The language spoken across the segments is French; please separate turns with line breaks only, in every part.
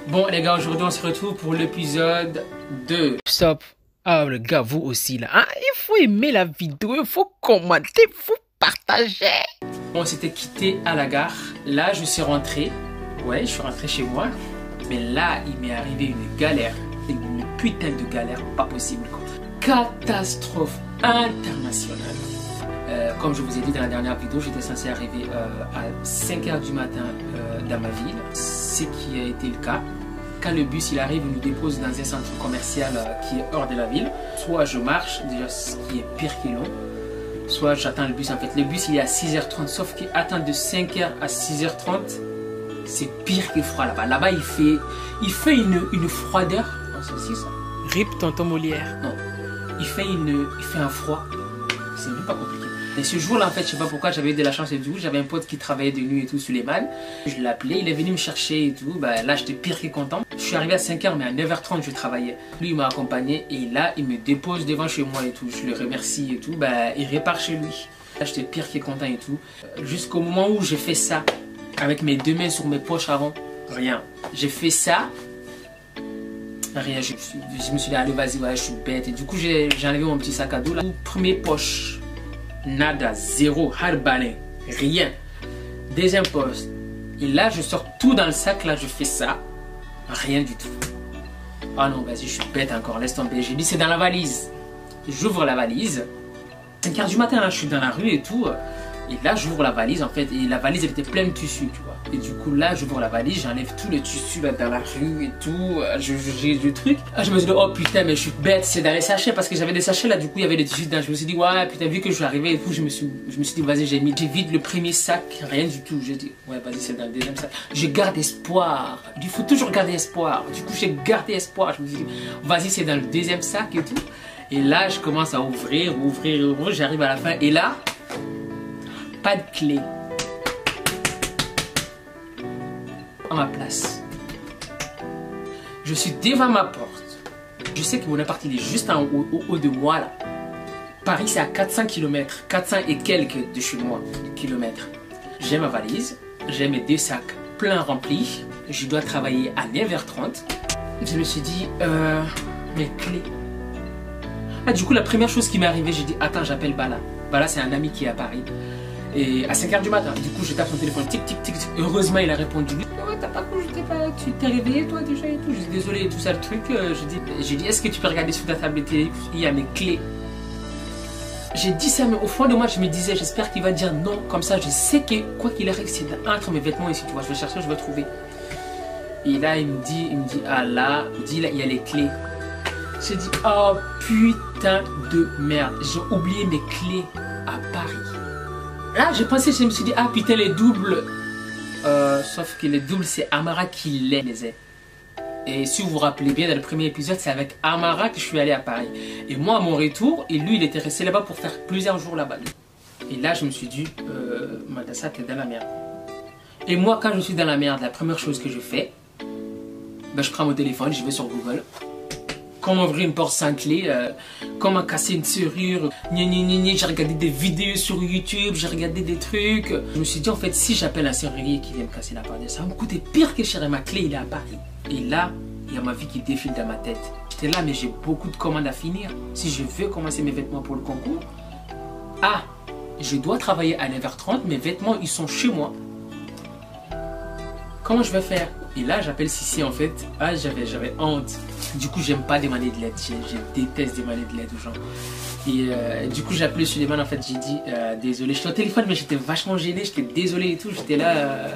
Bon les gars, aujourd'hui on se retrouve pour l'épisode 2.
Stop. Ah les gars, vous aussi là. Hein? Il faut aimer la vidéo, il faut commenter, il faut partager.
On s'était quitté à la gare. Là je suis rentré. Ouais, je suis rentré chez moi. Mais là il m'est arrivé une galère. Une putain de galère, pas possible quoi. Catastrophe internationale. Comme je vous ai dit dans la dernière vidéo, j'étais censé arriver à 5h du matin dans ma ville. Ce qui a été le cas. Quand le bus il arrive, il nous dépose dans un centre commercial qui est hors de la ville. Soit je marche, déjà ce qui est pire que long. Soit j'attends le bus. En fait, le bus il est à 6h30. Sauf qu'attendre de 5h à 6h30, c'est pire que froid là-bas. Là-bas il fait une froideur. Oh, c'est aussi ça.
Rip tonton Molière.
Non, il fait un froid. C'est même pas compliqué. Et ce jour-là, en fait, je sais pas pourquoi, j'avais eu de la chance et tout. J'avais un pote qui travaillait de nuit et tout, Suleiman. Je l'appelais, il est venu me chercher et tout. Bah, là, j'étais pire que content. Je suis arrivé à 5h, mais à 9h30, je travaillais. Lui, il m'a accompagné et là, il me dépose devant chez moi et tout. Je le remercie et tout. Bah, il repart chez lui. Là, j'étais pire que content et tout. Jusqu'au moment où j'ai fait ça, avec mes deux mains sur mes poches avant, rien. J'ai fait ça. Rien, je me suis dit, allez, vas-y, ouais, je suis bête. Et du coup, j'ai enlevé mon petit sac à dos là. Première poche. Nada, zéro, harbalin, rien. Deuxième poste. Et là, je sors tout dans le sac, là, je fais ça. Rien du tout. Ah non, vas-y, je suis bête encore, laisse tomber. J'ai dit, c'est dans la valise. J'ouvre la valise. 5h du matin, hein, je suis dans la rue et tout. Et là, j'ouvre la valise, en fait. Et la valise, elle était pleine de tissu, tu vois. Et du coup, là, j'ouvre la valise, j'enlève tout le tissu là dans la rue et tout. J'ai le truc. Ah, je me suis dit, oh putain, mais je suis bête, c'est dans les sachets. Parce que j'avais des sachets là, du coup, il y avait des tissus dedans. Je me suis dit, ouais, putain, vu que je suis arrivé et tout, je me suis dit, vas-y, j'ai vide le premier sac, rien du tout. J'ai dit, ouais, vas-y, c'est dans le deuxième sac. Je garde espoir. Il faut toujours garder espoir. Du coup, j'ai gardé espoir. Je me suis dit, vas-y, c'est dans le deuxième sac et tout. Et là, je commence à ouvrir. J'arrive à la fin. Et là, pas de clé. À ma place. Je suis devant ma porte. Je sais que mon appart il est juste en haut de moi là. Paris c'est à 400 km. 400 et quelques de chez moi kilomètres. J'ai ma valise. J'ai mes deux sacs pleins remplis. Je dois travailler à 9h30. Je me suis dit, mes clés. Ah, du coup, la première chose qui m'est arrivée, j'ai dit, attends, j'appelle Bala. Bala, c'est un ami qui est à Paris. Et à 5h du matin, du coup, je tape son téléphone, tic, tic, tic. Heureusement, il a répondu. Ouais, t'as pas couché, tu t'es réveillé, toi, déjà et tout. J'ai dit, désolé, et tout ça, le truc. J'ai dit, est-ce que tu peux regarder sur ta tablette? Il y a mes clés. J'ai dit ça, mais au fond de moi, je me disais, j'espère qu'il va dire non. Comme ça, je sais que, quoi qu'il arrive, c'est entre mes vêtements ici, tu vois. Je vais chercher, je vais trouver. Et là, il me dit, ah là, il y a les clés. J'ai dit, oh putain de merde, j'ai oublié mes clés à Paris. Là, j'ai pensé, je me suis dit, ah putain, les doubles. Sauf que les doubles, c'est Amara qui les a. Et si vous vous rappelez bien, dans le premier épisode, c'est avec Amara que je suis allé à Paris. Et moi, à mon retour, et lui, il était resté là-bas pour faire plusieurs jours là-bas. Et là, je me suis dit, Madassa, t'es dans la merde. Et moi, quand je suis dans la merde, la première chose que je fais, ben, je prends mon téléphone, je vais sur Google. Comment ouvrir une porte sans clé, comment casser une serrure, j'ai regardé des vidéos sur YouTube, j'ai regardé des trucs. Je me suis dit en fait si j'appelle un serrurier qui vient me casser la porte, ça va me coûter pire que cher et ma clé il est à Paris. Et là, il y a ma vie qui défile dans ma tête. J'étais là mais j'ai beaucoup de commandes à finir. Si je veux commencer mes vêtements pour le concours, ah, je dois travailler à 9h30, mes vêtements ils sont chez moi. Comment je vais faire? Et là, j'appelle Sissi en fait. Ah, j'avais honte. Du coup, j'aime pas demander de l'aide. Je déteste demander de l'aide aux gens. Et du coup, j'ai appelé Suleiman en fait. J'ai dit désolé. J'étais au téléphone, mais j'étais vachement gêné. J'étais désolé et tout. J'étais là.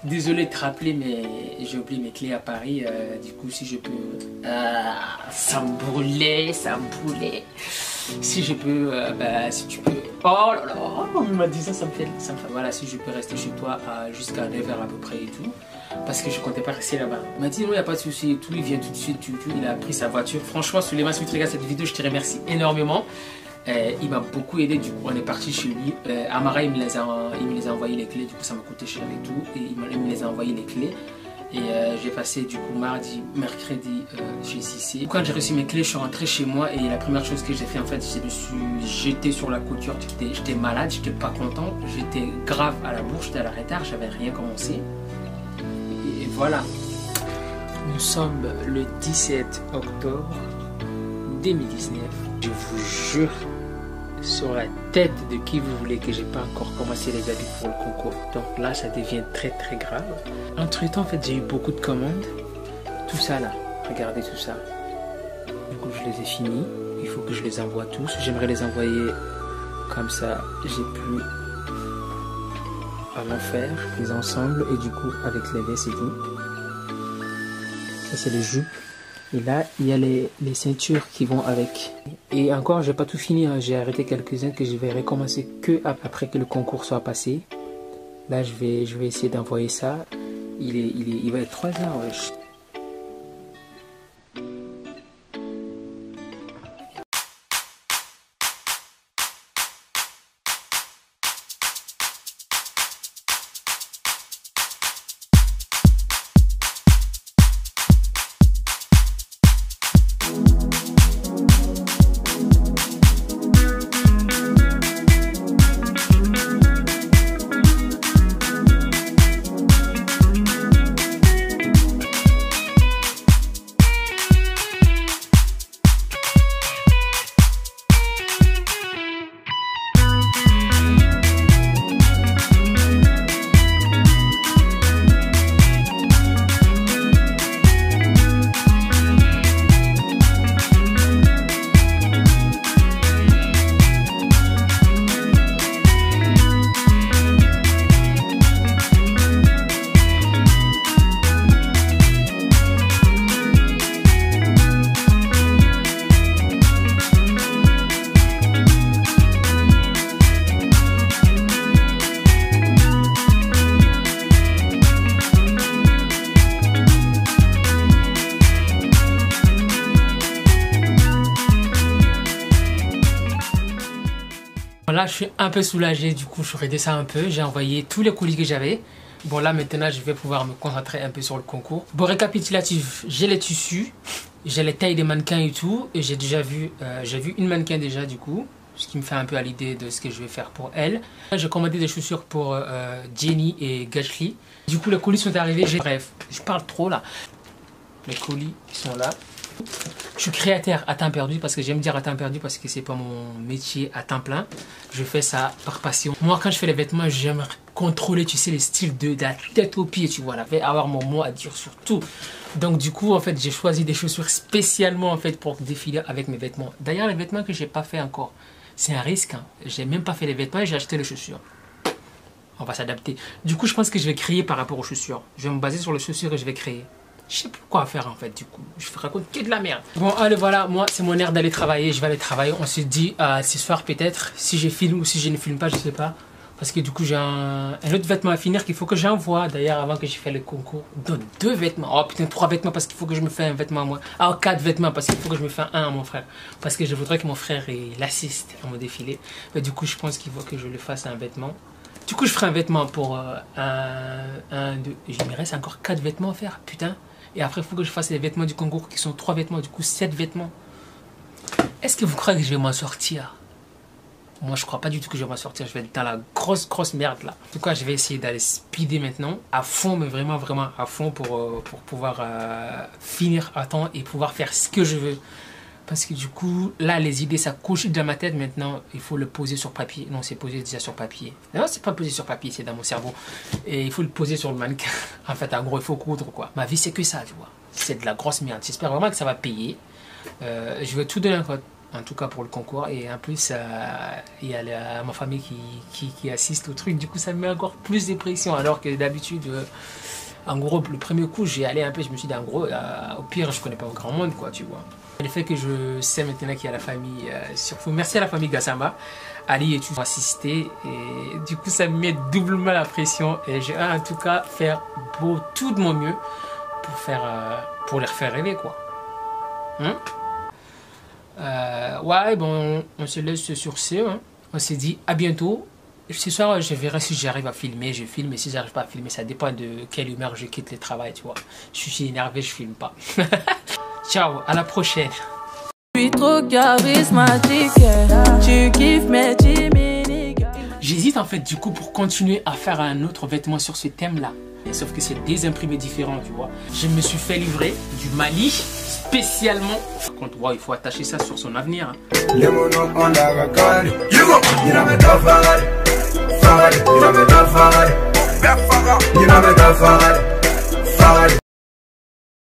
Désolé de te rappeler, mais j'ai oublié mes clés à Paris. Du coup, si je peux. Ça me brûlait, ça me brûlait. Si je peux, bah, si tu peux. Oh là là, il m'a dit ça, ça me fait. Voilà, si je peux rester chez toi jusqu'à 9h à peu près et tout. Parce que je comptais pas rester là-bas. Il m'a dit non, il n'y a pas de souci et tout. Il vient tout de suite, il a pris sa voiture. Franchement, Suleiman, si tu regardes cette vidéo, je te remercie énormément. Il m'a beaucoup aidé. Du coup, on est parti chez lui. Amara, il me les a envoyé les clés. Du coup, ça m'a coûté cher et tout. Et il me les a envoyé les clés. Et j'ai passé du coup mardi, mercredi chez Sissi. Quand j'ai reçu mes clés, je suis rentré chez moi et la première chose que j'ai fait en fait, je me suis jeté sur la couture. J'étais malade, j'étais pas content, j'étais grave à la bourre, j'étais à la retard, j'avais rien commencé. Et voilà. Nous sommes le 17 octobre 2019. Je vous jure sur la tête de qui vous voulez que j'ai pas encore commencé les habits pour le concours. Donc là, ça devient très très grave. Entre temps, en fait, j'ai eu beaucoup de commandes. Tout ça là, regardez tout ça. Du coup, je les ai finis. Il faut que je les envoie tous. J'aimerais les envoyer comme ça. J'ai plus à m'en faire les ensembles et du coup avec les vestes et tout. Ça c'est les jupes. Et là, il y a les ceintures qui vont avec. Et encore, j'ai pas tout fini. Hein. J'ai arrêté quelques-uns que je vais recommencer que après que le concours soit passé. Là, je vais essayer d'envoyer ça. Il va être 3 heures. Ouais. Là, je suis un peu soulagé, du coup, je redescends un peu. J'ai envoyé tous les colis que j'avais. Bon, là, maintenant, je vais pouvoir me concentrer un peu sur le concours. Bon, récapitulatif, j'ai les tissus, j'ai les tailles des mannequins et tout. Et j'ai déjà vu, une mannequin déjà, du coup, ce qui me fait un peu à l'idée de ce que je vais faire pour elle. J'ai commandé des chaussures pour Jenny et Gachli. Du coup, les colis sont arrivés. Bref, je parle trop là. Les colis sont là. Je suis créateur à temps perdu parce que j'aime dire à temps perdu parce que c'est pas mon métier à temps plein. Je fais ça par passion. Moi, quand je fais les vêtements, j'aime contrôler, tu sais, les styles de la tête aux pieds, tu vois, là, avoir mon mot à dire sur tout. Donc du coup, en fait, j'ai choisi des chaussures spécialement en fait pour défiler avec mes vêtements. D'ailleurs, les vêtements que j'ai pas fait encore, c'est un risque. Hein. J'ai même pas fait les vêtements et j'ai acheté les chaussures. On va s'adapter. Du coup, je pense que je vais créer par rapport aux chaussures. Je vais me baser sur les chaussures et je vais créer. Je sais plus quoi faire en fait, du coup. Je raconte que de la merde. Bon, allez, voilà, moi, c'est mon heure d'aller travailler. Je vais aller travailler. On se dit ce soir peut-être, si je filme ou si je ne filme pas, je sais pas. Parce que du coup, j'ai un autre vêtement à finir qu'il faut que j'envoie. D'ailleurs, avant que j'ai fait le concours. Donc, 2 vêtements. Oh putain, 3 vêtements parce qu'il faut que je me fasse un vêtement à moi. Ah, 4 vêtements parce qu'il faut que je me fasse un à mon frère. Parce que je voudrais que mon frère l'assiste à mon défilé. Mais du coup, je pense qu'il faut que je le fasse un vêtement. Du coup, je ferai un vêtement pour un, 2. Il me reste encore 4 vêtements à faire, putain. Et après, il faut que je fasse les vêtements du concours qui sont 3 vêtements, du coup 7 vêtements. Est-ce que vous croyez que je vais m'en sortir? Moi, je crois pas du tout que je vais m'en sortir. Je vais être dans la grosse merde là. En tout cas, je vais essayer d'aller speeder maintenant à fond, mais vraiment à fond pour pouvoir finir à temps et pouvoir faire ce que je veux. Parce que du coup, là, les idées, ça couche dans ma tête. Maintenant, il faut le poser sur papier. Non, c'est posé déjà sur papier. Non, c'est pas posé sur papier, c'est dans mon cerveau. Et il faut le poser sur le mannequin. En fait, en gros, il faut coudre, quoi. Ma vie, c'est que ça, tu vois. C'est de la grosse merde. J'espère vraiment que ça va payer. Je vais tout donner, en tout cas pour le concours. Et en plus, il y a ma famille qui assiste au truc. Du coup, ça me met encore plus de pression. Alors que d'habitude... en gros, le premier coup, j'ai allé un peu, je me suis dit, en gros, au pire, je connais pas grand monde, quoi, tu vois. Le fait que je sais maintenant qu'il y a la famille, surtout, merci à la famille Gassama, Ali et tout, assisté, et du coup, ça me met doublement la pression, et je vais en tout cas faire tout de mon mieux pour les faire rêver, quoi. Ouais, bon, on se laisse sur ce, hein. On s'est dit à bientôt. Ce soir, je verrai si j'arrive à filmer, je filme. Et si j'arrive pas à filmer, ça dépend de quelle humeur je quitte le travail, tu vois. Si je suis énervé, je filme pas. Ciao, à la prochaine. Je suis trop charismatique, tu kiffes mes J'hésite en fait du coup pour continuer à faire un autre vêtement sur ce thème-là. Sauf que c'est des imprimés différents, tu vois. Je me suis fait livrer du Mali spécialement. Par contre, wow, il faut attacher ça sur son avenir. Hein.